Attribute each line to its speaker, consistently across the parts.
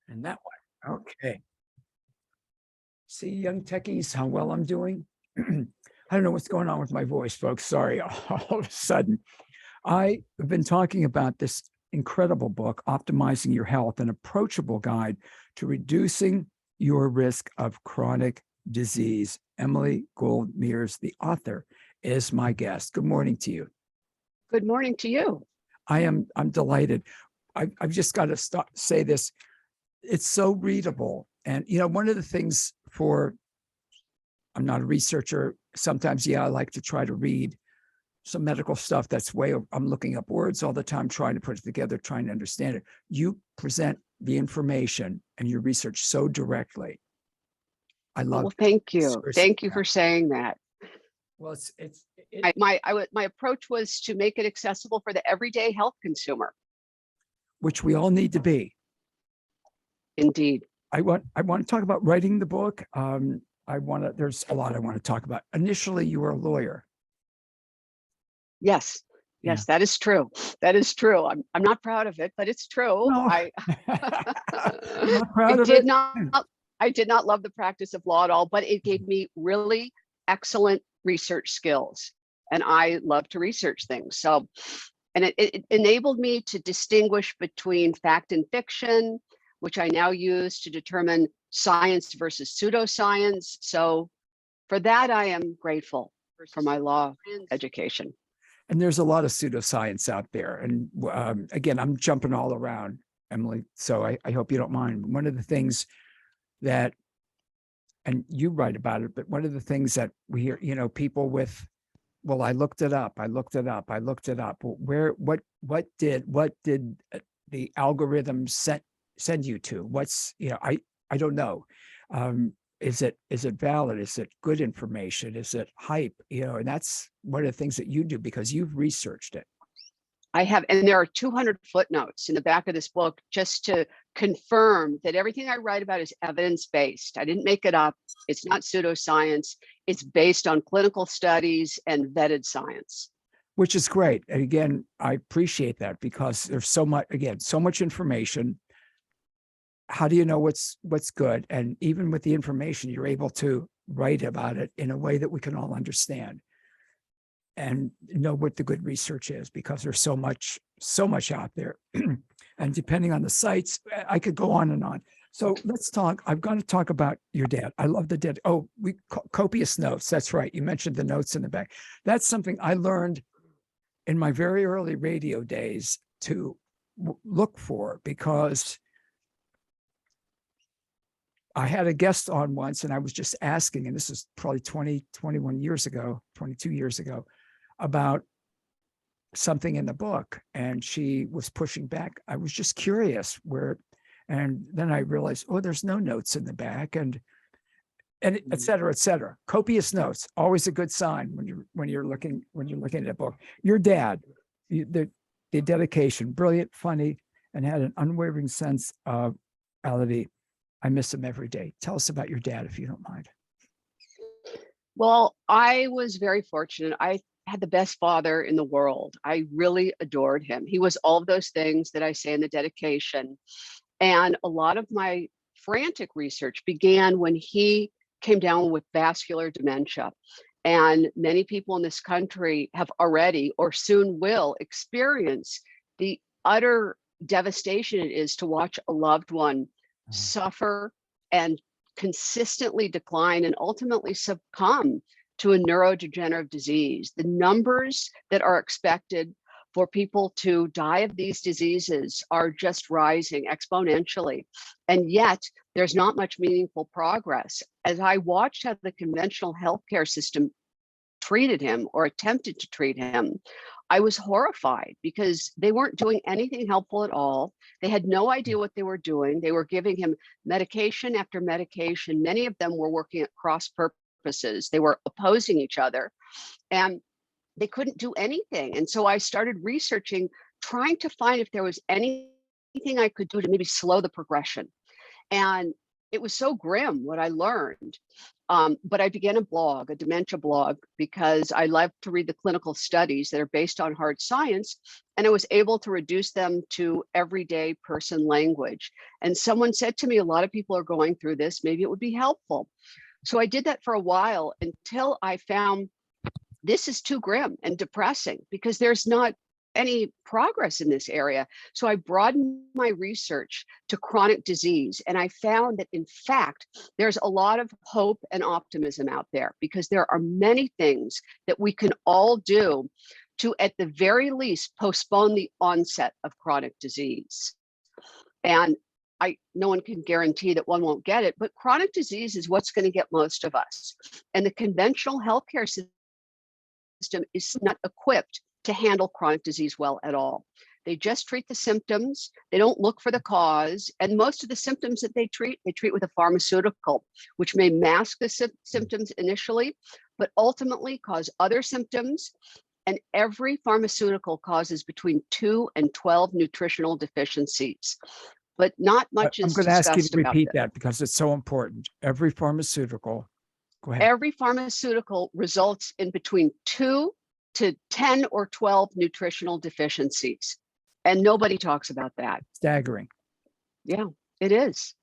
Speaker 1: And that one. Okay. See, young techies, how well I'm doing. I don't know what's going on with my voice, folks. Sorry, all of a sudden. I have been talking about this incredible book, Optimizing Your Health, an approachable guide to reducing your risk of chronic disease. Emily Gould Mears, the author, is my guest. Good morning to you.
Speaker 2: Good morning to you.
Speaker 1: I'm delighted. I've just got to say this. It's so readable. And, one of the things I'm not a researcher. Sometimes, I like to try to read some medical stuff that's I'm looking up words all the time, trying to put it together, trying to understand it. You present the information and your research so directly. I love
Speaker 2: Well, thank you.
Speaker 1: Seriously.
Speaker 2: Thank you for saying that.
Speaker 1: Well,
Speaker 2: My approach was to make it accessible for the everyday health consumer.
Speaker 1: which we all need to be.
Speaker 2: Indeed.
Speaker 1: I want to talk about writing the book. There's a lot I want to talk about. Initially, you were a lawyer.
Speaker 2: Yes. Yes,
Speaker 1: Yeah.
Speaker 2: that is true. That is true. I'm not proud of it, but it's true.
Speaker 1: No.
Speaker 2: I
Speaker 1: Not proud of it.
Speaker 2: I did not love the practice of law at all, but it gave me really excellent research skills. And I love to research things. So, and it enabled me to distinguish between fact and fiction, which I now use to determine science versus pseudoscience. So for that, I am grateful for my law education.
Speaker 1: And there's a lot of pseudoscience out there. And again, I'm jumping all around, Emily. So I hope you don't mind. One of the things that, and you write about it, but one of the things that we hear, people with, well, I looked it up. Well, what did the algorithm send you to? I don't know. Is it valid? Is it good information? Is it hype? And that's one of the things that you do because you've researched it.
Speaker 2: I have, and there are 200 footnotes in the back of this book just to confirm that everything I write about is evidence-based. I didn't make it up. It's not pseudoscience. It's based on clinical studies and vetted science.
Speaker 1: Which is great. And again, I appreciate that because there's so much information. How do you know what's good? And even with the information, you're able to write about it in a way that we can all understand and know what the good research is, because there's so much out there. And depending on the sites, I could go on and on. So let's talk. I've got to talk about your dad. I love the dad. Oh, copious notes. That's right. You mentioned the notes in the back. That's something I learned in my very early radio days to look for, because I had a guest on once and I was just asking, and this is probably 22 years ago, about something in the book. And she was pushing back. I was just curious and then I realized, oh, there's no notes in the back and et cetera, et cetera. Copious notes, always a good sign when you're looking at a book. Your dad, the dedication, brilliant, funny, and had an unwavering sense of reality. I miss him every day. Tell us about your dad, if you don't mind.
Speaker 2: Well, I was very fortunate. I had the best father in the world. I really adored him. He was all of those things that I say in the dedication. And a lot of my frantic research began when he came down with vascular dementia. And many people in this country have already or soon will experience the utter devastation it is to watch a loved one suffer and consistently decline and ultimately succumb to a neurodegenerative disease. The numbers that are expected for people to die of these diseases are just rising exponentially. And yet there's not much meaningful progress. As I watched how the conventional healthcare system treated him or attempted to treat him, I was horrified because they weren't doing anything helpful at all. They had no idea what they were doing. They were giving him medication after medication. Many of them were working at cross purposes. They were opposing each other and they couldn't do anything. And so I started researching, trying to find if there was anything I could do to maybe slow the progression. And it was so grim what I learned. But I began a blog, a dementia blog, because I love to read the clinical studies that are based on hard science. And I was able to reduce them to everyday person language. And someone said to me, a lot of people are going through this, maybe it would be helpful. So I did that for a while until I found this is too grim and depressing because there's not any progress in this area. So I broadened my research to chronic disease. And I found that, in fact, there's a lot of hope and optimism out there because there are many things that we can all do to, at the very least, postpone the onset of chronic disease. And no one can guarantee that one won't get it, but chronic disease is what's going to get most of us. And the conventional healthcare system is not equipped to handle chronic disease well at all. They just treat the symptoms. They don't look for the cause. And most of the symptoms that they treat with a pharmaceutical, which may mask the symptoms initially, but ultimately cause other symptoms. And every pharmaceutical causes between 2 and 12 nutritional deficiencies. But not much is
Speaker 1: I'm going to ask you to repeat
Speaker 2: that
Speaker 1: that because it's so important. Every pharmaceutical, go ahead.
Speaker 2: Every pharmaceutical results in between 2 to 10 or 12 nutritional deficiencies. And nobody talks about that.
Speaker 1: Staggering.
Speaker 2: Yeah, it is.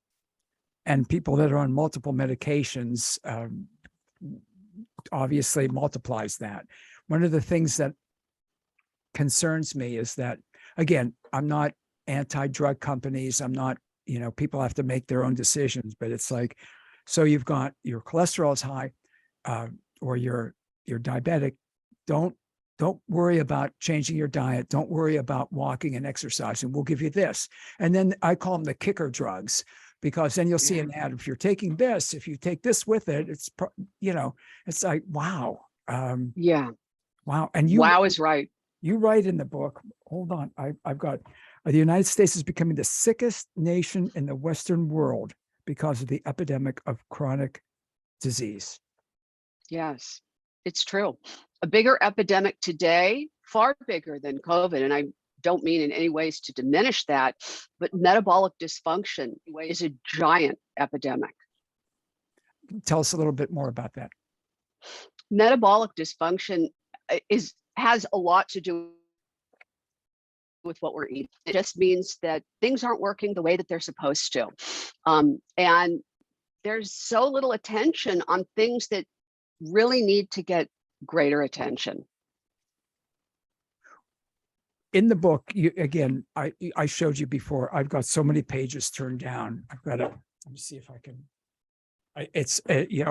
Speaker 1: And people that are on multiple medications obviously multiplies that. One of the things that concerns me is that, again, I'm not anti-drug companies. I'm not, people have to make their own decisions, but it's like, so you've got your cholesterol is high, or you're diabetic. Don't worry about changing your diet. Don't worry about walking and exercising. We'll give you this. And then I call them the kicker drugs, because then you'll see an ad. If you're taking this, if you take this with it, it's, it's like, wow.
Speaker 2: Yeah.
Speaker 1: Wow. And
Speaker 2: wow is right.
Speaker 1: You write in the book, hold on, I've got, the United States is becoming the sickest nation in the Western world because of the epidemic of chronic disease.
Speaker 2: Yes, it's true. A bigger epidemic today, far bigger than COVID. And I don't mean in any ways to diminish that, but metabolic dysfunction is a giant epidemic.
Speaker 1: Tell us a little bit more about that.
Speaker 2: Metabolic dysfunction has a lot to do with what we're eating. It just means that things aren't working the way that they're supposed to. And there's so little attention on things that really need to get greater attention.
Speaker 1: In the book, again, I showed you before, I've got so many pages turned down. I've got to, let me see if I can,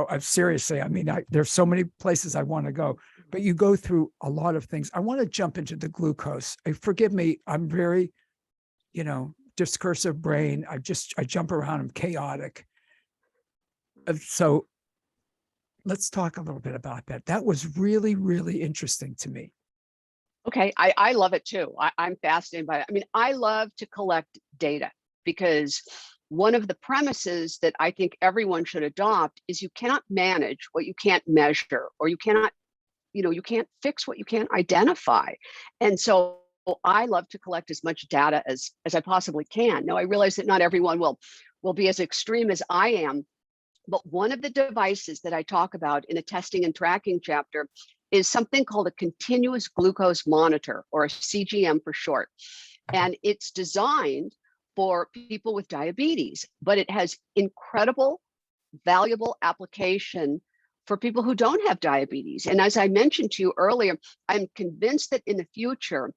Speaker 1: I'm seriously, there's so many places I want to go, but you go through a lot of things. I want to jump into the glucose. Forgive me, I'm very, discursive brain. I jump around, I'm chaotic. So let's talk a little bit about that. That was really, really interesting to me.
Speaker 2: Okay, I love it too. I'm fascinated by it. I love to collect data because one of the premises that I think everyone should adopt is you cannot manage what you can't measure, or you cannot, you can't fix what you can't identify. And so I love to collect as much data as I possibly can. Now, I realize that not everyone will be as extreme as I am, but one of the devices that I talk about in the testing and tracking chapter is something called a continuous glucose monitor, or a CGM for short. And it's designed for people with diabetes, but it has incredible, valuable application for people who don't have diabetes. And as I mentioned to you earlier, I'm convinced that in the future,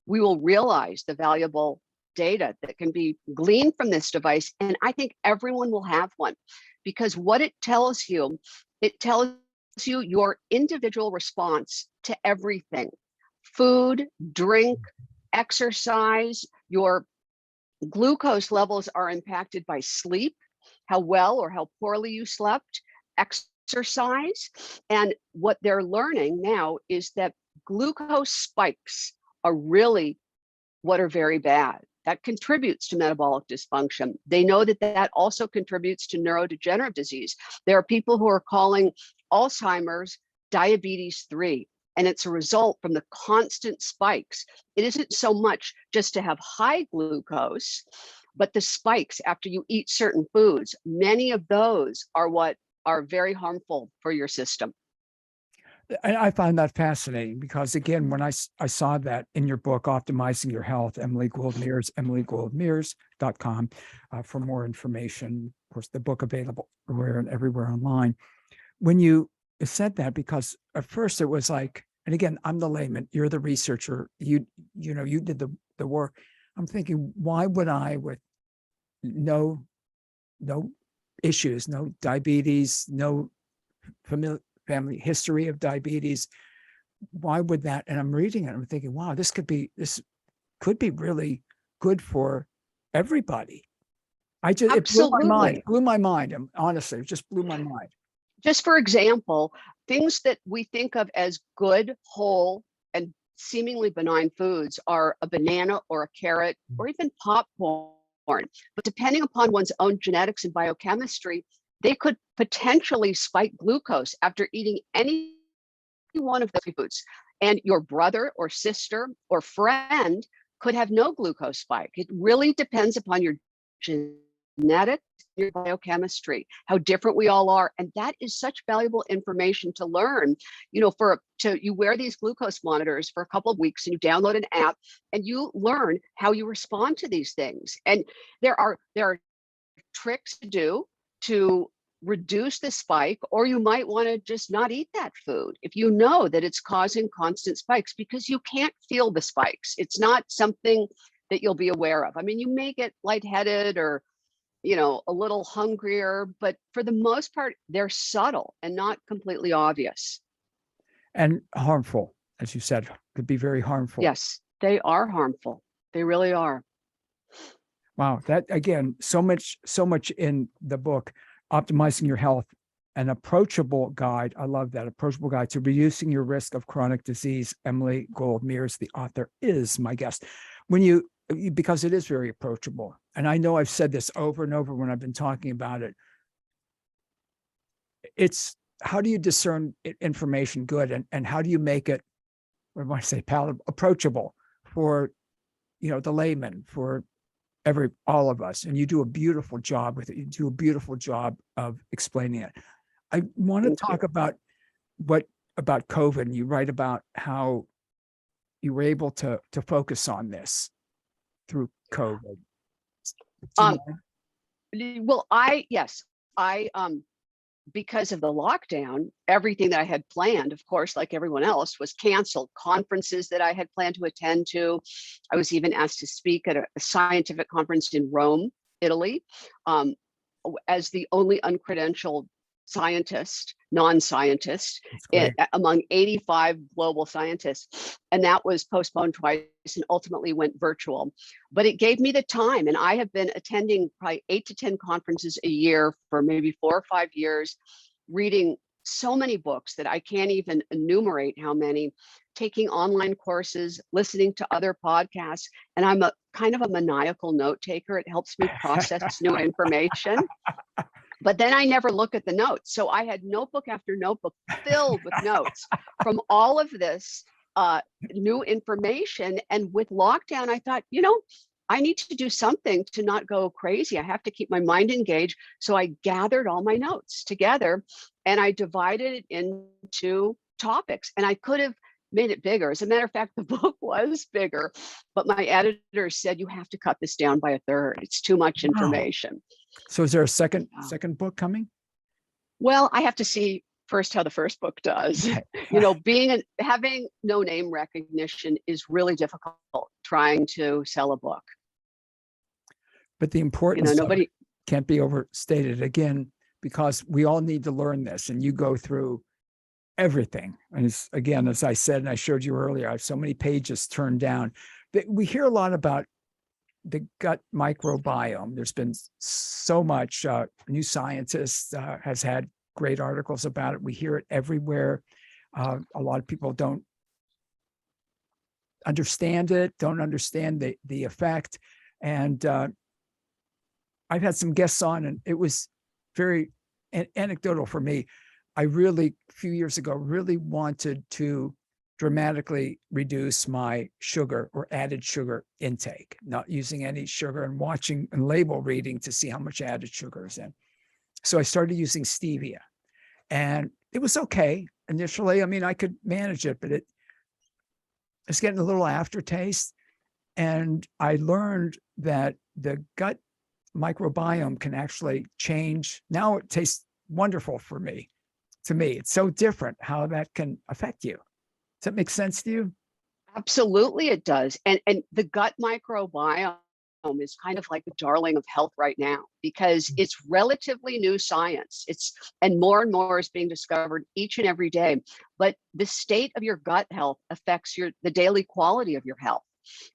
Speaker 2: we will realize the valuable data that can be gleaned from this device. And I think everyone will have one, because what it tells you your individual response to everything: food, drink, exercise. Your glucose levels are impacted by sleep, how well or how poorly you slept, exercise. And what they're learning now is that glucose spikes are really what are very bad. That contributes to metabolic dysfunction. They know that that also contributes to neurodegenerative disease. There are people who are calling Alzheimer's diabetes 3, and it's a result from the constant spikes. It isn't so much just to have high glucose, But the spikes after you eat certain foods, many of those are what are very harmful for your system.
Speaker 1: And I find that fascinating because, again, when I saw that in your book, Optimizing Your Health, Emily Gould Mears, EmilyGouldMears.com for more information. Of course, the book available everywhere online. When you said that, because at first it was like, and again, I'm the layman, you're the researcher, you did the work. I'm thinking, why would I, with no issues, no diabetes, no family history of diabetes, why would that? And I'm reading it, I'm thinking, wow, this could be really good for everybody. It blew my mind. Honestly, it just blew my mind.
Speaker 2: Just for example, things that we think of as good, whole, and seemingly benign foods are a banana or a carrot or even popcorn. But depending upon one's own genetics and biochemistry, they could potentially spike glucose after eating any one of those foods. And your brother or sister or friend could have no glucose spike. It really depends upon your genetics, your biochemistry, how different we all are. And that is such valuable information to learn. You wear these glucose monitors for a couple of weeks and you download an app and you learn how you respond to these things. And there are tricks to do to reduce the spike, or you might want to just not eat that food if you know that it's causing constant spikes, because you can't feel the spikes. It's not something that you'll be aware of. I mean, you may get lightheaded or a little hungrier, but for the most part, they're subtle and not completely obvious.
Speaker 1: And harmful, as you said, could be very harmful.
Speaker 2: Yes, they are harmful. They really are.
Speaker 1: Wow. That, again, so much in the book, Optimizing Your Health, an approachable guide. I love that. Approachable guide to reducing your risk of chronic disease. Emily Gould Mears, the author, is my guest. Because it is very approachable. And I know I've said this over and over when I've been talking about it. It's how do you discern information good, and how do you make it, what do I say, palatable, approachable for, the layman, for all of us. And you do a beautiful job with it. You do a beautiful job of explaining it. I want to talk about COVID. And you write about how you were able to focus on this through COVID.
Speaker 2: Because of the lockdown, everything that I had planned, of course, like everyone else, was canceled. Conferences that I had planned to attend to. I was even asked to speak at a scientific conference in Rome, Italy, as the only uncredentialed non-scientist among 85 global scientists. And that was postponed twice and ultimately went virtual. But it gave me the time. And I have been attending probably 8 to 10 conferences a year for maybe 4 or 5 years, reading so many books that I can't even enumerate how many, taking online courses, listening to other podcasts. And I'm a kind of a maniacal note taker. It helps me process new information. But then I never look at the notes. So I had notebook after notebook filled with notes from all of this new information. And with lockdown, I thought, I need to do something to not go crazy. I have to keep my mind engaged. So I gathered all my notes together and I divided it into topics. And I could have made it bigger. As a matter of fact, the book was bigger, but my editor said, you have to cut this down by a third. It's too much information.
Speaker 1: So is there a second book coming?
Speaker 2: Well, I have to see first how the first book does. Having no name recognition is really difficult trying to sell a book.
Speaker 1: But the importance of it can't be overstated, again, because we all need to learn this, and you go through everything. And again, as I said, and I showed you earlier, I have so many pages turned down. We hear a lot about the gut microbiome. There's been so much. New Scientist has had great articles about it. We hear it everywhere. A lot of people don't understand it, don't understand the effect. And I've had some guests on, and it was very anecdotal for me. I really, a few years ago, really wanted to dramatically reduce my sugar or added sugar intake, not using any sugar and watching and label reading to see how much added sugar is in. So I started using stevia, and it was okay initially. I mean, I could manage it, but it's getting a little aftertaste. And I learned that the gut microbiome can actually change. Now it tastes wonderful for me. To me, it's so different how that can affect you. Does that make sense to you?
Speaker 2: Absolutely, it does. And the gut microbiome is kind of like the darling of health right now because it's relatively new science. And more is being discovered each and every day. But the state of your gut health affects the daily quality of your health.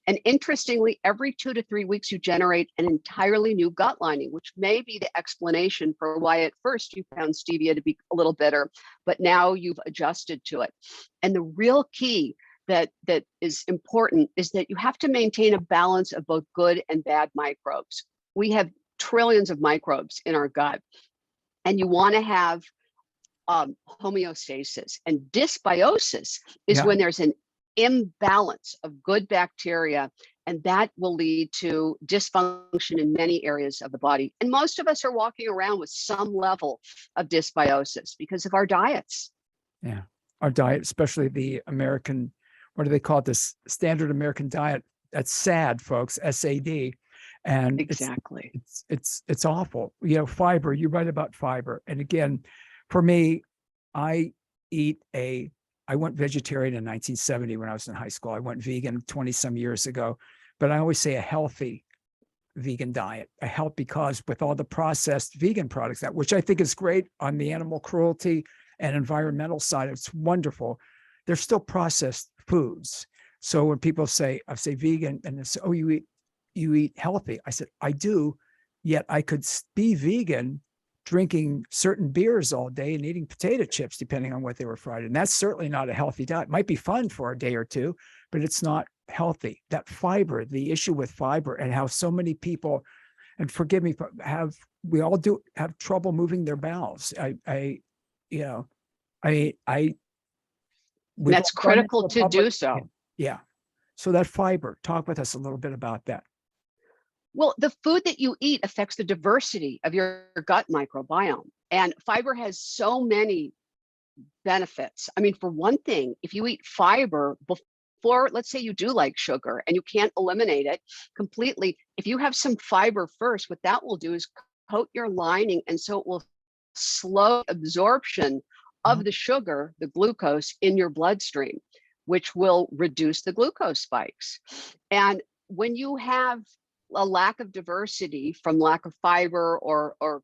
Speaker 2: And interestingly, every 2 to 3 weeks, you generate an entirely new gut lining, which may be the explanation for why at first you found stevia to be a little bitter, but now you've adjusted to it. And the real key that is important is that you have to maintain a balance of both good and bad microbes. We have trillions of microbes in our gut, and you want to have homeostasis. And dysbiosis is when there's an imbalance of good bacteria, and that will lead to dysfunction in many areas of the body. And most of us are walking around with some level of dysbiosis because of our diets.
Speaker 1: Yeah, our diet, especially the American, what do they call it? This standard American diet. That's SAD, folks, SAD. And
Speaker 2: exactly,
Speaker 1: it's awful. You know, fiber. You're right about fiber. And again, for me, I went vegetarian in 1970 when I was in high school. I went vegan 20 some years ago, but I always say a healthy vegan diet, because with all the processed vegan products, which I think is great on the animal cruelty and environmental side, it's wonderful. They're still processed foods. So when people say, I say vegan, and they say, oh, you eat healthy. I said, I do, yet I could be vegan drinking certain beers all day and eating potato chips, depending on what they were fried. And that's certainly not a healthy diet. It might be fun for a day or two, but it's not healthy. That fiber, the issue with fiber and how so many people, and forgive me, we all have trouble moving their bowels.
Speaker 2: That's critical to do so.
Speaker 1: Yeah. So that fiber, talk with us a little bit about that.
Speaker 2: Well, the food that you eat affects the diversity of your gut microbiome. And fiber has so many benefits. I mean, for one thing, if you eat fiber before, let's say you do like sugar and you can't eliminate it completely, if you have some fiber first, what that will do is coat your lining. And so it will slow absorption of the sugar, the glucose in your bloodstream, which will reduce the glucose spikes. And when you have a lack of diversity from lack of fiber or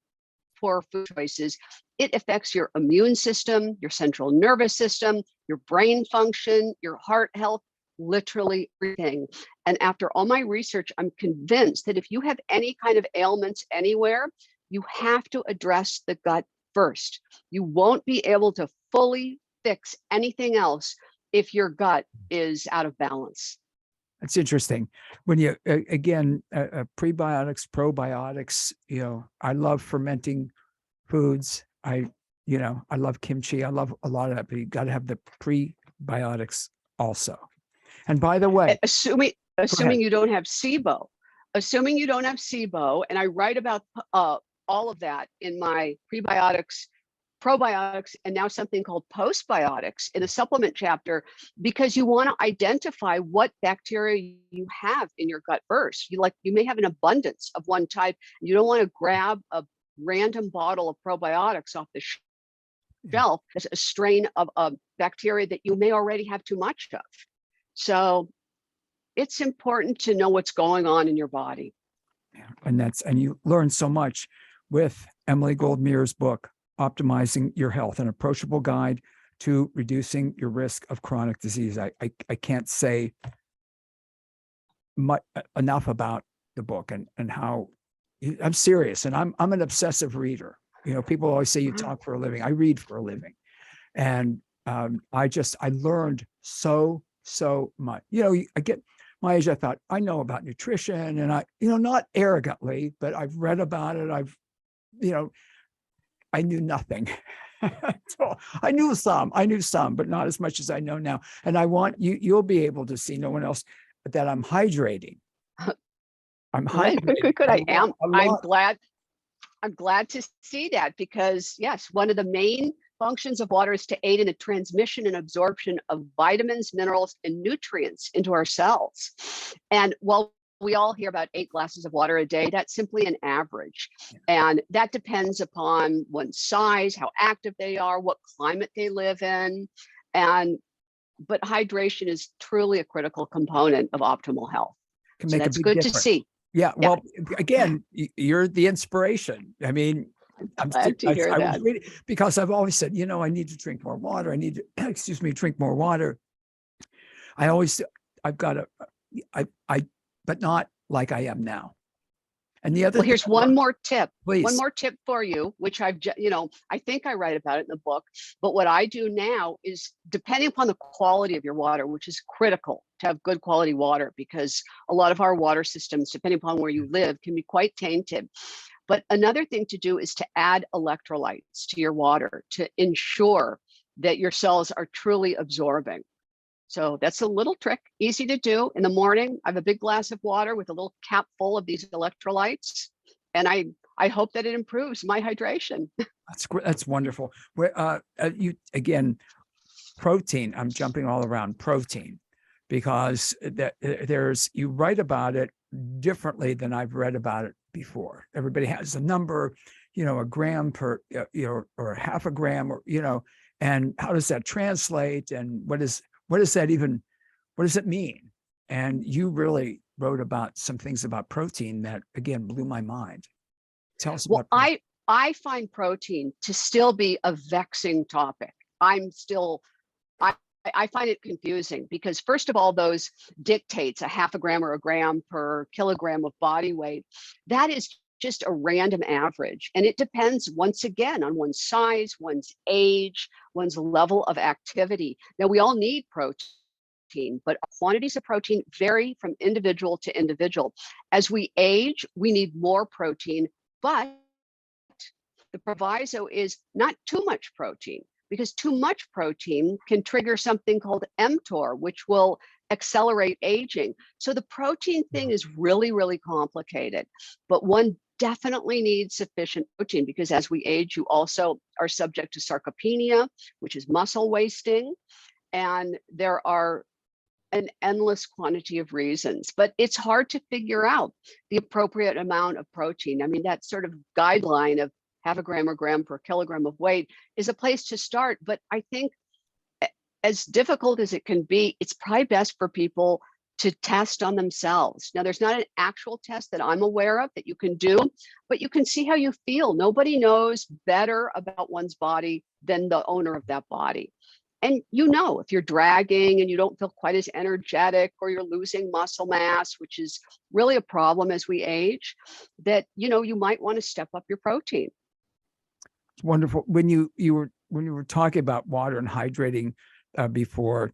Speaker 2: poor food choices, it affects your immune system, your central nervous system, your brain function, your heart health, literally everything. And after all my research, I'm convinced that if you have any kind of ailments anywhere, you have to address the gut first. You won't be able to fully fix anything else if your gut is out of balance.
Speaker 1: That's interesting. When you, again, prebiotics, probiotics, I love fermenting foods. I love kimchi. I love a lot of that, but you got to have the prebiotics also. And by the way,
Speaker 2: assuming you don't have SIBO, and I write about all of that in my prebiotics, probiotics, and now something called postbiotics in the supplement chapter, because you want to identify what bacteria you have in your gut first. You may have an abundance of one type. You don't want to grab a random bottle of probiotics off the shelf as a strain of a bacteria that you may already have too much of. So it's important to know what's going on in your body.
Speaker 1: And you learn so much with Emily Gold Mears' book, Optimizing Your Health, an approachable guide to reducing your risk of chronic disease. I can't say enough about the book and how I'm serious. And I'm an obsessive reader. People always say you talk for a living. I read for a living. And I learned so much. I get my age, I thought I know about nutrition, and I, not arrogantly, but I've read about it. I knew nothing. So I knew some, but not as much as I know now. And I want you'll be able to see, no one else, that I'm hydrating. I'm hydrating.
Speaker 2: Good.
Speaker 1: A
Speaker 2: I am.
Speaker 1: lot, a lot.
Speaker 2: I'm glad to see that, because yes, one of the main functions of water is to aid in the transmission and absorption of vitamins, minerals, and nutrients into our cells. And while we all hear about 8 glasses of water a day, that's simply an average. And that depends upon one's size, how active they are, what climate they live in. But hydration is truly a critical component of optimal health.
Speaker 1: Can
Speaker 2: So
Speaker 1: make a
Speaker 2: that's
Speaker 1: big
Speaker 2: good
Speaker 1: difference.
Speaker 2: to see.
Speaker 1: Yeah. Well, again, you're the inspiration. I mean,
Speaker 2: I'm glad to hear
Speaker 1: I
Speaker 2: that.
Speaker 1: was reading, because I've always said, I need to drink more water. I need to, excuse me, drink more water. I've got to, but not like I am now. And the other
Speaker 2: Well,
Speaker 1: thing,
Speaker 2: here's one more tip.
Speaker 1: please.
Speaker 2: One more tip for you, which I think I write about it in the book. But what I do now is, depending upon the quality of your water, which is critical to have good quality water, because a lot of our water systems, depending upon where you live, can be quite tainted. But another thing to do is to add electrolytes to your water to ensure that your cells are truly absorbing. So that's a little trick, easy to do. In the morning, I have a big glass of water with a little cap full of these electrolytes, and I hope that it improves my hydration.
Speaker 1: That's great. That's wonderful. Where you again, protein. I'm jumping all around protein, because you write about it differently than I've read about it before. Everybody has a number, a gram per, or half a gram, or and how does that translate, and what does it mean? And you really wrote about some things about protein that, again, blew my mind. Tell us about protein.
Speaker 2: I find protein to still be a vexing topic. I find it confusing, because first of all, those dictates a half a gram or a gram per kilogram of body weight. That is just a random average. And it depends, once again, on one's size, one's age, one's level of activity. Now, we all need protein, but quantities of protein vary from individual to individual. As we age, we need more protein, but the proviso is not too much protein, because too much protein can trigger something called mTOR, which will accelerate aging. So the protein thing is really, really complicated, but one definitely needs sufficient protein, because as we age, you also are subject to sarcopenia, which is muscle wasting. And there are an endless quantity of reasons, but it's hard to figure out the appropriate amount of protein. I mean, that sort of guideline of half a gram or gram per kilogram of weight is a place to start. But I think, as difficult as it can be, it's probably best for people to test on themselves. Now, there's not an actual test that I'm aware of that you can do, but you can see how you feel. Nobody knows better about one's body than the owner of that body. And if you're dragging and you don't feel quite as energetic, or you're losing muscle mass, which is really a problem as we age, that you might want to step up your protein.
Speaker 1: Wonderful. When you were talking about water and hydrating before,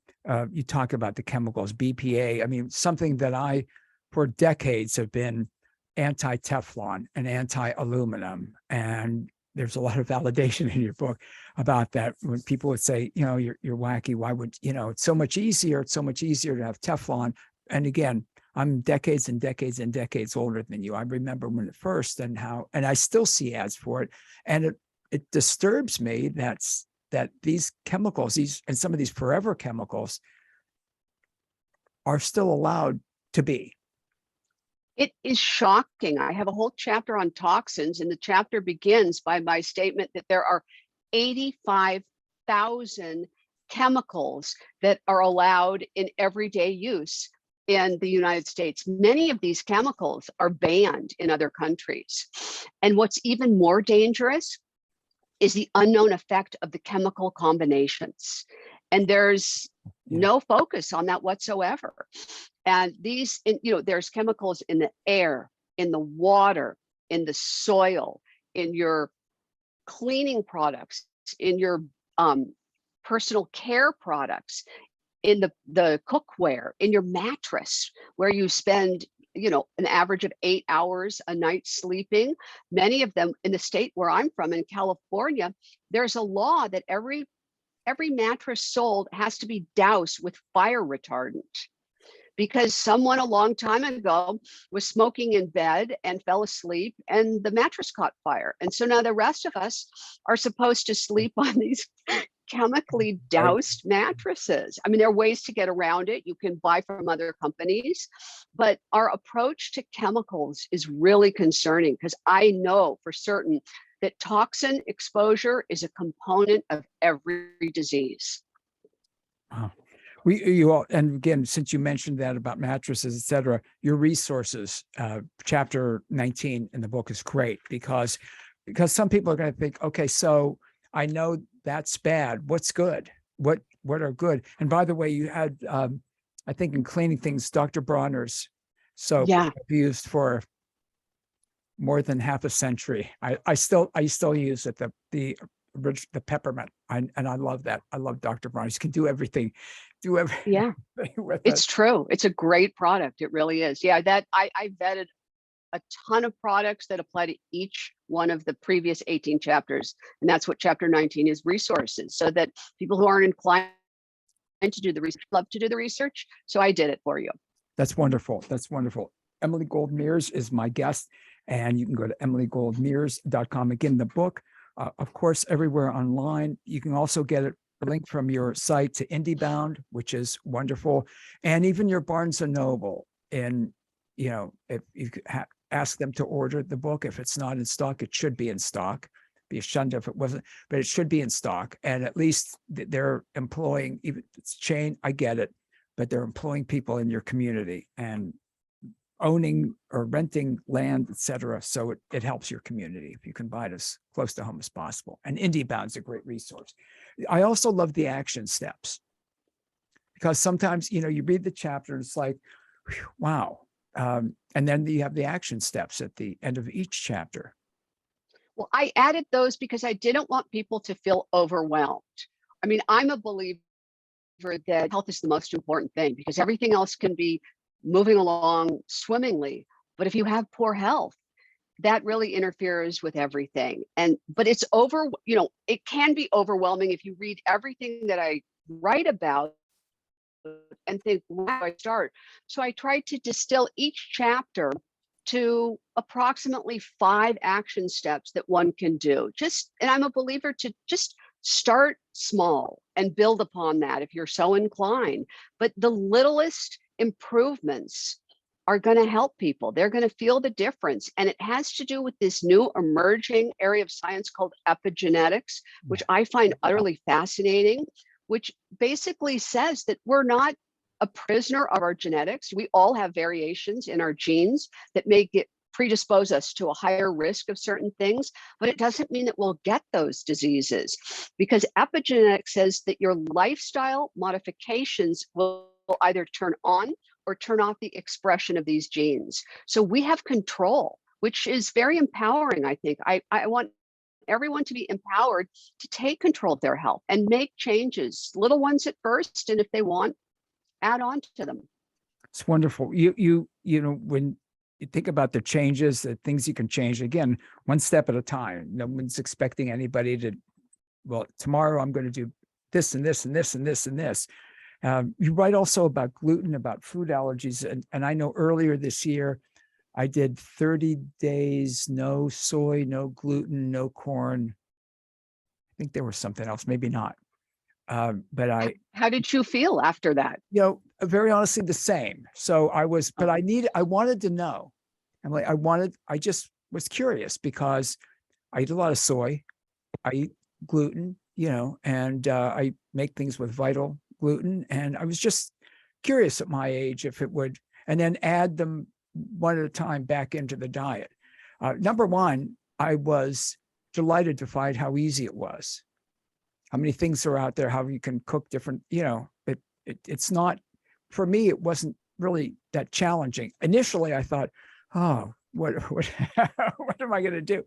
Speaker 1: you talk about the chemicals, BPA. I mean, something that I, for decades, have been anti-Teflon and anti-aluminum. And there's a lot of validation in your book about that. When people would say, you're wacky, why would, it's so much easier. It's so much easier to have Teflon. And again, I'm decades and decades and decades older than you. I remember when it first, and I still see ads for it. And it disturbs me that these chemicals, and some of these forever chemicals, are still allowed to be.
Speaker 2: It is shocking. I have a whole chapter on toxins, and the chapter begins by my statement that there are 85,000 chemicals that are allowed in everyday use in the United States. Many of these chemicals are banned in other countries. And what's even more dangerous is the unknown effect of the chemical combinations. And there's no focus on that whatsoever. And there's chemicals in the air, in the water, in the soil, in your cleaning products, in your personal care products, in the cookware, in your mattress, where you spend an average of 8 hours a night sleeping. Many of them in the state where I'm from in California, there's a law that every mattress sold has to be doused with fire retardant because someone a long time ago was smoking in bed and fell asleep and the mattress caught fire. And so now the rest of us are supposed to sleep on these chemically doused mattresses. I mean, there are ways to get around it. You can buy from other companies, but our approach to chemicals is really concerning because I know for certain that toxin exposure is a component of every disease.
Speaker 1: You all, and again, since you mentioned that about mattresses, et cetera, your resources, chapter 19 in the book is great because some people are going to think, okay, so I know that's bad. What's good? What are good? And by the way, you had, I think in cleaning things, Dr. Bronner's soap used for more than half a century. I still use it, the peppermint. And I love that. I love Dr. Bronner's. You can do everything.
Speaker 2: Yeah,
Speaker 1: with
Speaker 2: it's true. It's a great product. It really is. Yeah, that I vetted a ton of products that apply to each one of the previous 18 chapters. And that's what chapter 19 is, resources, so that people who aren't inclined to do the research love to do the research. So I did it for you.
Speaker 1: That's wonderful. That's wonderful. Emily Gold Mears is my guest, and you can go to emilygoldmears.com. Again, the book, of course, everywhere online. You can also get it, a link from your site to IndieBound, which is wonderful, and even your Barnes and Noble. And if you ask them to order the book, if it's not in stock, it should be in stock. Be shunned if it wasn't, but it should be in stock. And at least they're employing, even if it's chain, I get it, but they're employing people in your community and owning or renting land, et cetera. So it helps your community if you can buy it as close to home as possible. And IndieBound is a great resource. I also love the action steps because sometimes, you read the chapter and it's like, whew, wow. And then you have the action steps at the end of each chapter.
Speaker 2: Well, I added those because I didn't want people to feel overwhelmed. I mean, I'm a believer that health is the most important thing because everything else can be moving along swimmingly. But if you have poor health, that really interferes with everything. But it's it can be overwhelming if you read everything that I write about and think, where do I start? So I tried to distill each chapter to approximately 5 action steps that one can do. And I'm a believer to just start small and build upon that if you're so inclined. But the littlest improvements are going to help people. They're going to feel the difference. And it has to do with this new emerging area of science called epigenetics, which I find utterly fascinating, which basically says that we're not a prisoner of our genetics. We all have variations in our genes that may predispose us to a higher risk of certain things, but it doesn't mean that we'll get those diseases because epigenetics says that your lifestyle modifications will either turn on or turn off the expression of these genes. So we have control, which is very empowering, I think. I want everyone to be empowered to take control of their health and make changes, little ones at first, and if they want, add on to them.
Speaker 1: It's wonderful. When you think about the changes, the things you can change, again, one step at a time. No one's expecting anybody to, well, tomorrow I'm going to do this and this and this and this and this. You write also about gluten, about food allergies. And I know earlier this year, I did 30 days, no soy, no gluten, no corn. I think there was something else, maybe not. But
Speaker 2: how did you feel after that?
Speaker 1: Very honestly, the same. So I wanted to know. I just was curious because I eat a lot of soy. I eat gluten, and I make things with vital gluten. And I was just curious at my age if it would, and then add them one at a time back into the diet. Number one, I was delighted to find how easy it was. How many things are out there, how you can cook different, it's not, for me, it wasn't really that challenging. Initially, I thought, oh, what am I going to do?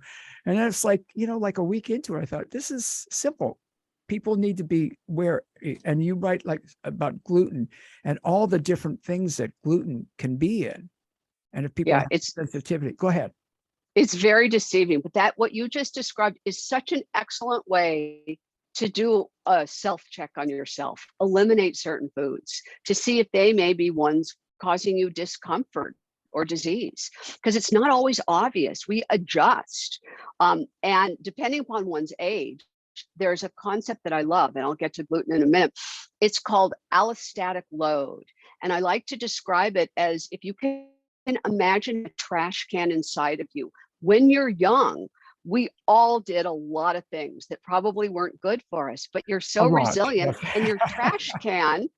Speaker 1: And then it's like, like a week into it, I thought, this is simple. People need to be aware. And you write like about gluten and all the different things that gluten can be in. And if people
Speaker 2: Yeah,
Speaker 1: have sensitivity, go ahead.
Speaker 2: it's very deceiving, but that what you just described is such an excellent way to do a self-check on yourself, eliminate certain foods to see if they may be ones causing you discomfort or disease, because it's not always obvious. We adjust. And depending upon one's age, there's a concept that I love, and I'll get to gluten in a minute. It's called allostatic load. And I like to describe it as if you can imagine a trash can inside of you. When you're young, we all did a lot of things that probably weren't good for us, but you're so
Speaker 1: A lot.
Speaker 2: resilient,
Speaker 1: Yes.
Speaker 2: and your trash can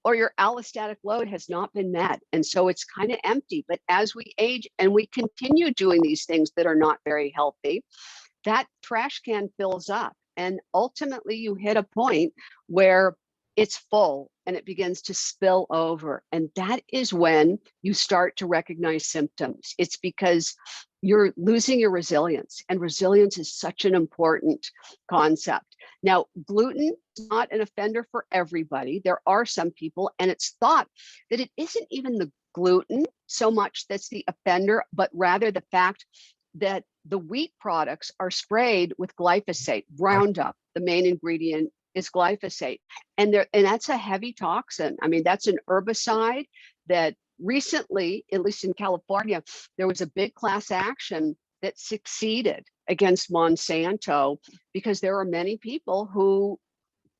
Speaker 2: or your allostatic load has not been met. And so it's kind of empty. But as we age and we continue doing these things that are not very healthy, that trash can fills up. And ultimately, you hit a point where it's full and it begins to spill over. And that is when you start to recognize symptoms. It's because you're losing your resilience, and resilience is such an important concept. Now, gluten is not an offender for everybody. There are some people, and it's thought that it isn't even the gluten so much that's the offender, but rather the fact that the wheat products are sprayed with glyphosate, Roundup. The main ingredient is glyphosate. And that's a heavy toxin. I mean, that's an herbicide that recently, at least in California, there was a big class action that succeeded against Monsanto because there are many people who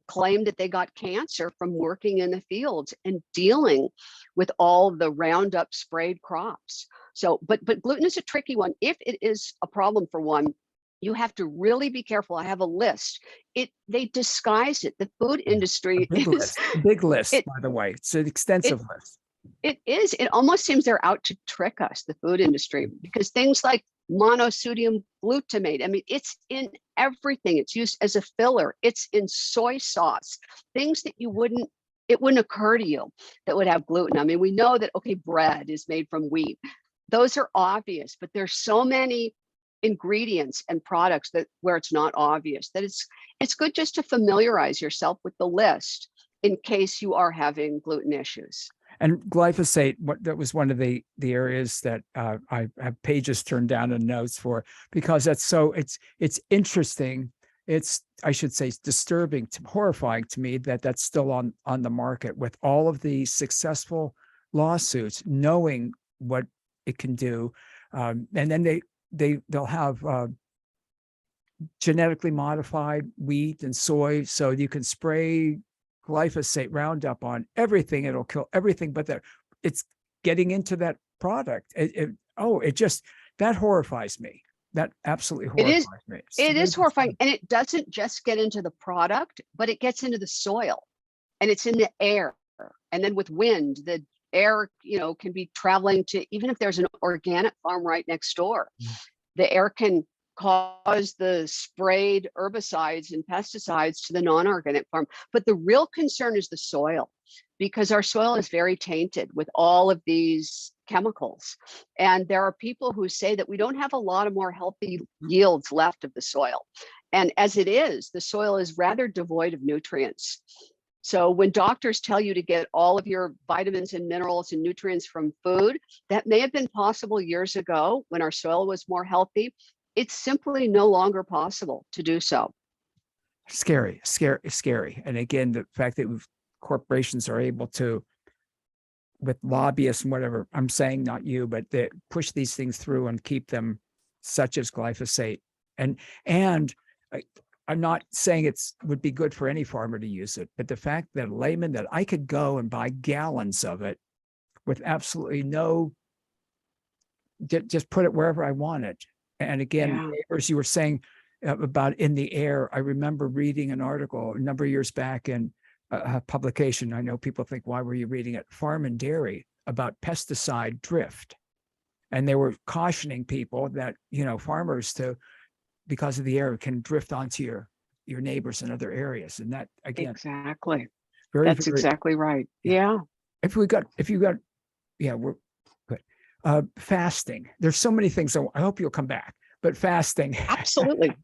Speaker 2: claimed that they got cancer from working in the fields and dealing with all the Roundup sprayed crops. So, but gluten is a tricky one. If it is a problem for one, you have to really be careful. I have a list. They disguise it. The food industry is
Speaker 1: big list, by the way. It's an extensive list.
Speaker 2: It is. It almost seems they're out to trick us, the food industry, because things like monosodium glutamate, I mean, it's in everything. It's used as a filler. It's in soy sauce, things that it wouldn't occur to you that would have gluten. I mean, we know that, okay, bread is made from wheat. Those are obvious, but there's so many ingredients and products that where it's not obvious, that it's good just to familiarize yourself with the list in case you are having gluten issues.
Speaker 1: And glyphosate, that was one of the areas that I have pages turned down in notes for, because it's interesting. I should say, it's disturbing, horrifying to me that that's still on the market with all of the successful lawsuits, knowing what it can do, and then they'll have genetically modified wheat and soy, so you can spray glyphosate Roundup on everything. It'll kill everything, but it's getting into that product. That horrifies me. That absolutely horrifies me.
Speaker 2: It is horrifying. And it doesn't just get into the product, but it gets into the soil, and it's in the air. And then with wind, the air, can be traveling to, even if there's an organic farm right next door, the air can cause the sprayed herbicides and pesticides to the non-organic farm. But the real concern is the soil, because our soil is very tainted with all of these chemicals. And there are people who say that we don't have a lot of more healthy yields left of the soil. And as it is, the soil is rather devoid of nutrients. So when doctors tell you to get all of your vitamins and minerals and nutrients from food, that may have been possible years ago when our soil was more healthy. It's simply no longer possible to do so.
Speaker 1: Scary. And again, the fact that corporations are able to, with lobbyists and whatever, I'm saying not you, but they push these things through and keep them, such as glyphosate. And I'm not saying would be good for any farmer to use it, but the fact that a layman, that I could go and buy gallons of it with absolutely just put it wherever I wanted. And again, neighbors, you were saying about in the air. I remember reading an article a number of years back in a publication. I know people think, why were you reading it? Farm and Dairy, about pesticide drift. And they were cautioning people that, farmers because of the air, can drift onto your neighbors in other areas. And that, again,
Speaker 2: exactly.
Speaker 1: That's
Speaker 2: exactly right. Yeah.
Speaker 1: We're good. Fasting. There's so many things. I hope you'll come back, but fasting.
Speaker 2: Absolutely.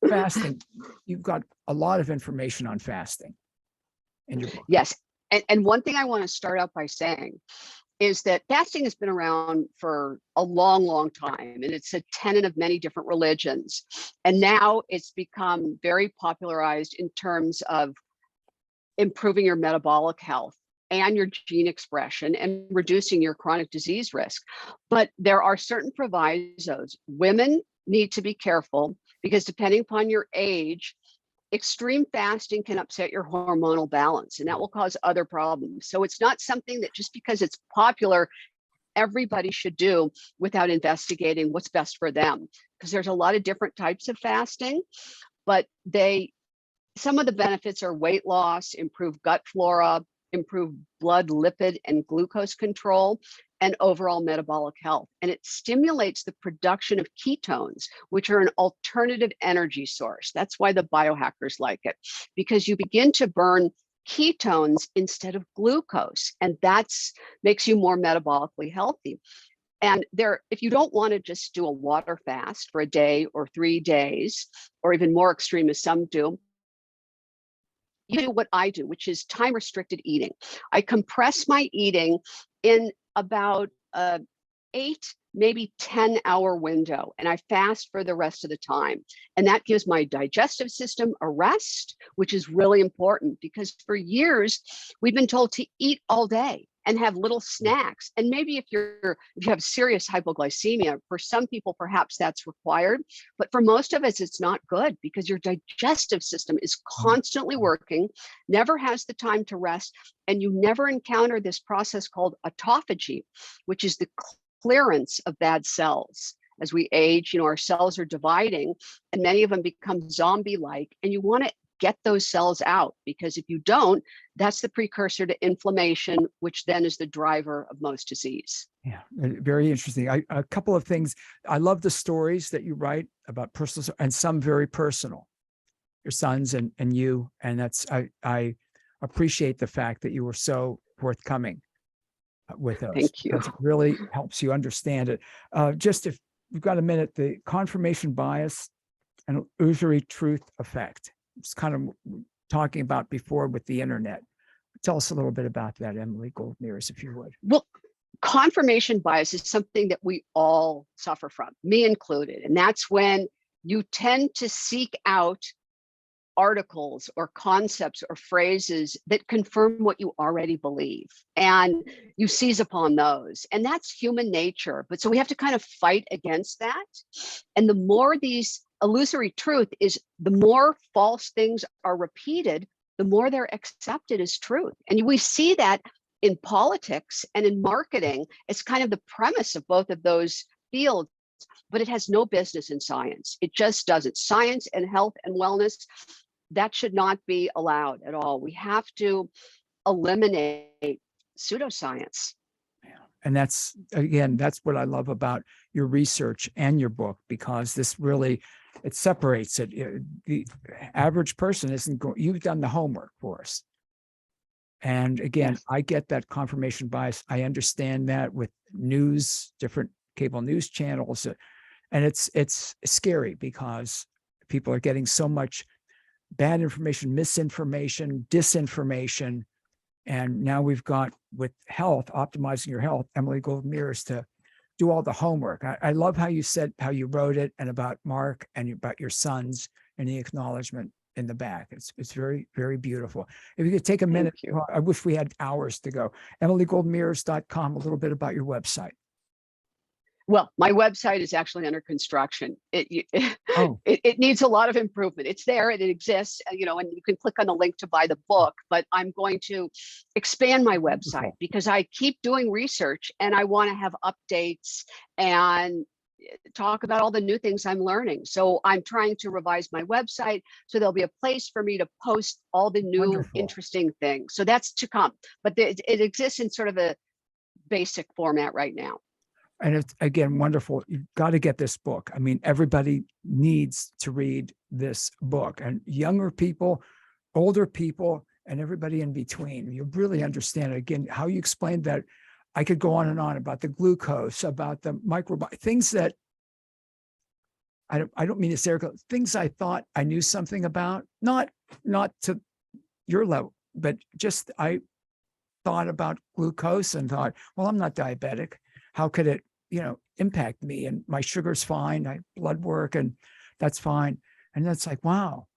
Speaker 1: Fasting. You've got a lot of information on fasting in your book.
Speaker 2: Yes. And one thing I want to start out by saying is that fasting has been around for a long, long time, and it's a tenet of many different religions. And now it's become very popularized in terms of improving your metabolic health and your gene expression and reducing your chronic disease risk. But there are certain provisos. Women need to be careful because depending upon your age, extreme fasting can upset your hormonal balance, and that will cause other problems. So it's not something that just because it's popular, everybody should do without investigating what's best for them. Because there's a lot of different types of fasting, but some of the benefits are weight loss, improved gut flora, improved blood lipid and glucose control, and overall metabolic health. And it stimulates the production of ketones, which are an alternative energy source. That's why the biohackers like it, because you begin to burn ketones instead of glucose, and that's makes you more metabolically healthy. And if you don't want to just do a water fast for a day or 3 days, or even more extreme as some do, you do what I do, which is time restricted eating. I compress my eating in about 8, maybe 10-hour window, and I fast for the rest of the time. And that gives my digestive system a rest, which is really important because for years we've been told to eat all day and have little snacks. And maybe if you have serious hypoglycemia, for some people, perhaps that's required. But for most of us, it's not good because your digestive system is constantly working, never has the time to rest, and you never encounter this process called autophagy, which is the clearance of bad cells. As we age, our cells are dividing and many of them become zombie-like, and you want to get those cells out, because if you don't, that's the precursor to inflammation, which then is the driver of most disease.
Speaker 1: Yeah, very interesting. A couple of things. I love the stories that you write about personal, and some very personal, your sons and you. And I appreciate the fact that you were so forthcoming with us.
Speaker 2: Thank you.
Speaker 1: Because it really helps you understand it. Just if you've got a minute, the confirmation bias and illusory truth effect. It's kind of talking about before with the internet. Tell us a little bit about that, Emily Gold Mears, if you would.
Speaker 2: Well, confirmation bias is something that we all suffer from, me included. And that's when you tend to seek out articles or concepts or phrases that confirm what you already believe, and you seize upon those. And that's human nature. But so we have to kind of fight against that. And the more these illusory truth is, the more false things are repeated, the more they're accepted as truth. And we see that in politics and in marketing. It's kind of the premise of both of those fields, but it has no business in science. It just doesn't. Science and health and wellness, that should not be allowed at all. We have to eliminate pseudoscience.
Speaker 1: And that's what I love about your research and your book, because this really, it separates it. The average person isn't going, you've done the homework for us. And again, yes. I get that confirmation bias. I understand that with news, different cable news channels. And it's scary because people are getting so much bad information, misinformation, disinformation. And now we've got, with health, optimizing your health, Emily Gold Mears, to do all the homework. I love how you said, how you wrote it, and about Mark and about your sons and the acknowledgement in the back. It's very, very beautiful. If you could take a minute, I wish we had hours to go. EmilyGoldMears.com, a little bit about your website.
Speaker 2: Well, my website is actually under construction. It needs a lot of improvement. It's there, it exists, and you can click on the link to buy the book, but I'm going to expand my website because I keep doing research and I want to have updates and talk about all the new things I'm learning. So I'm trying to revise my website so there'll be a place for me to post all the new interesting things. So that's to come, but it exists in sort of a basic format right now.
Speaker 1: And it's, again, wonderful. You've got to get this book. I mean, everybody needs to read this book, and younger people, older people, and everybody in between. You really understand it. Again, how you explained that. I could go on and on about the glucose, about the microbiome, things that I don't mean to say, things I thought I knew something about, not to your level, but just thought about glucose and thought, well, I'm not diabetic. How could it, impact me? And my sugar's fine. I blood work and that's fine. And that's like, wow,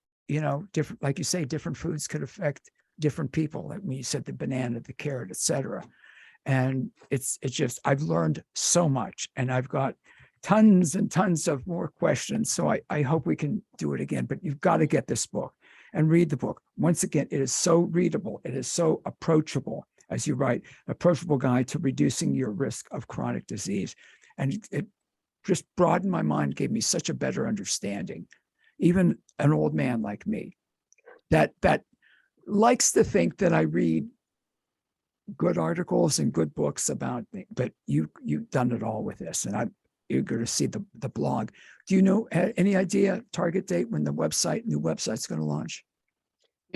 Speaker 1: different, like you say, different foods could affect different people. Like when you said the banana, the carrot, etc. And it's just, I've learned so much, and I've got tons and tons of more questions. So I hope we can do it again, but you've got to get this book and read the book. Once again, it is so readable. It is so approachable, as you write, Approachable Guide to Reducing Your Risk of Chronic Disease. And it just broadened my mind, gave me such a better understanding. Even an old man like me that likes to think that I read good articles and good books about things, but you've done it all with this, and I'm eager to see the blog. Do you know any idea target date when the new website's going to launch?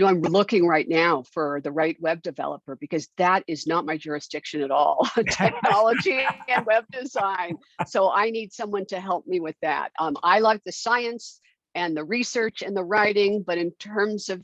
Speaker 2: I'm looking right now for the right web developer, because that is not my jurisdiction at all, technology and web design. So I need someone to help me with that. I like the science and the research and the writing, but in terms of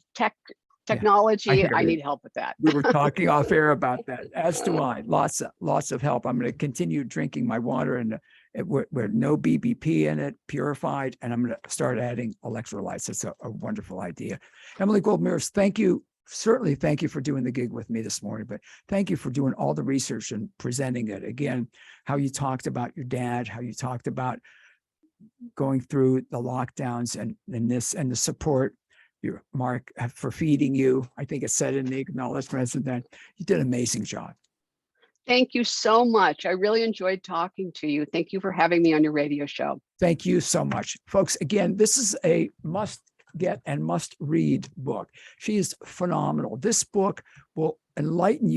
Speaker 2: technology, I need help with that.
Speaker 1: We were talking off air about that, as do I. Lots of help. I'm going to continue drinking my water and with no BBP in it, purified, and I'm going to start adding electrolytes. It's a wonderful idea. Emily Gould Mears, thank you. Certainly, thank you for doing the gig with me this morning, but thank you for doing all the research and presenting it. Again, how you talked about your dad, how you talked about going through the lockdowns and the support, your Mark, for feeding you. I think it said in the acknowledgments, and that you did an amazing job.
Speaker 2: Thank you so much. I really enjoyed talking to you. Thank you for having me on your radio show.
Speaker 1: Thank you so much. Folks, again, this is a must get and must read book. She is phenomenal. This book will enlighten you